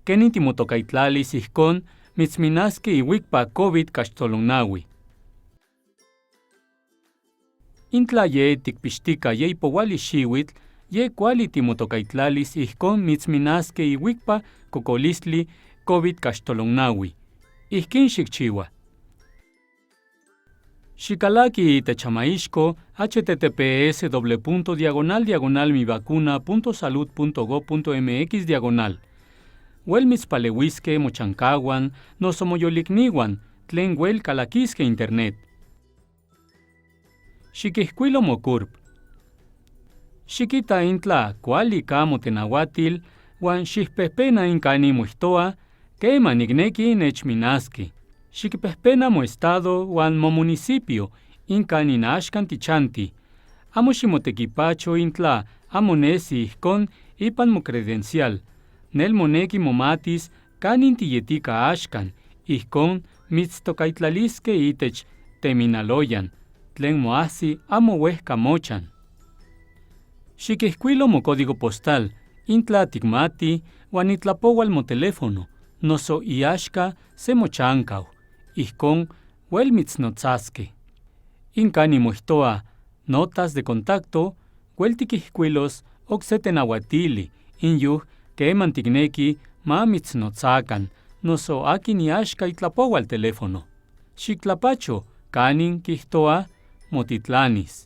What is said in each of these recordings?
kenin timotokaitlaliz ijkon mitzminaski iuikpa COVID kaxtolonnaui. Intla ye tikpixtika ye ipouali xiuitl, ye kuali timotokaitlaliz ijkon mitzminaski iuikpa kokolistli COVID kaxtolonnaui. Ijkin xikchiua. Xikalaki itechamaixco https://mivacuna.salud.gov.mx/. Uel mitzpaleuiske mochankawan noso moyolikniwan tlen uel kalakiske internet. Xikihkuilo mokurp. Xikita intla kuali ka motenauatil uan xihpehpena inkani moihtoa kema nikneki nechminaski. Xikpehpena moestado uan momunicipio inkanin axkan tichanti. Amo ximotekipacho intla amo nesi ijkon ipan mocredencial. Nel moneki momatis kanin tiyetika axkan, ijkon mitztokaitlaliske itech teminaloyan, tlen moahsi amo uehka mochan. Xikihkuilo mocódigo postal, intla tikmati uan itlapoual moteléfono, noso iaxka se mochankau, ijkon uel mitznotzaske. Inkani moihtoa notas de contacto, uel tikihkuilos okse tenauatili, inyuh keman tikneki ma mitznotzakan, noso akin iaxka itlapoual teléfono. Xiktlapacho kanin kihtoa motitlanis.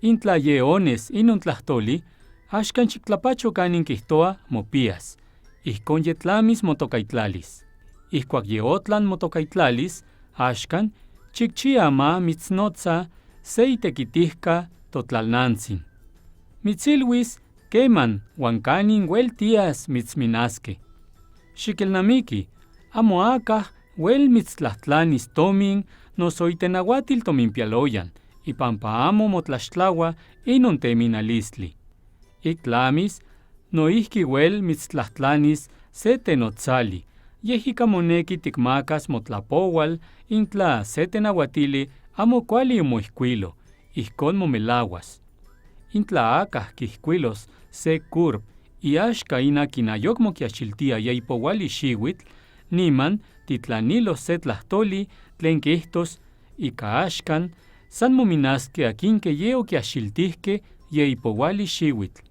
Intla ye ones inon tlahtoli, axkan xiktlapacho kanin kihtoa mopias. Ijkon ye tlamis motokaitlaliz. Ijkuak ye otlan motokaitlaliz, axkan xikchia ma mitznotza se itekitihka totlalnantzin. Mitzilwis keman uan kanin uel tias mitzminaske. Xikelnamiki, amo akaj uel mitztlahtlanis tomin noso itenauatil tominpialoyan, ipampa amo motlaxtlaua inon teminalistli. Iktlamis, noihki uel mitztlahtlanis se tenotzali, yehika moneki tikmakas motlapoual intla se tenauatili amo kuali moihkuilo, ijkon momelauas. Intla akaj kihkuilos se kurp iaxka inakin ayok mokiaxiltia ye ipouali xiuitl, niman titlanilos se tlahtoli tlen kihtos ika axkan san mominaske akinke ye okiaxiltihke ye ipouali xiuitl.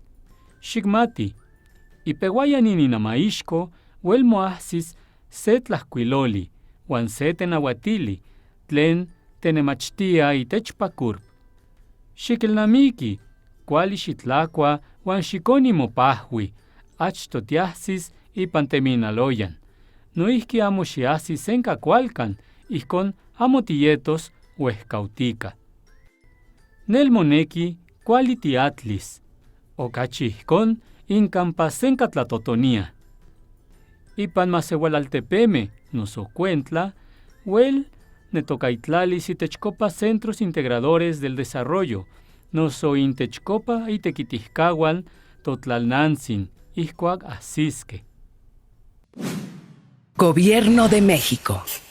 Xikmati, ipeuayan ininamaixco uel moahsis se tlahkuiloli uan se tenauatili tlen tenemachtia itechpa kurp. Xikelnamiki, kuali xitlakua uan xikoni mopahui, achto tiahsis ipan teminaloyan. Noihki amo xiahsis senka kualkan, ijkon amo tietos uehkautika. Nel moneki kuali tiatlis, okachi ijkon inkampa senka tlatotonia. Ipan maseualaltepeme noso Cuentla, uel netokaitlaliz itechkopa Centros Integradores del Desarrollo, noso intechkopa itekitihkauan totlalnantzin, ijkuak ajsiske. Gobierno de México.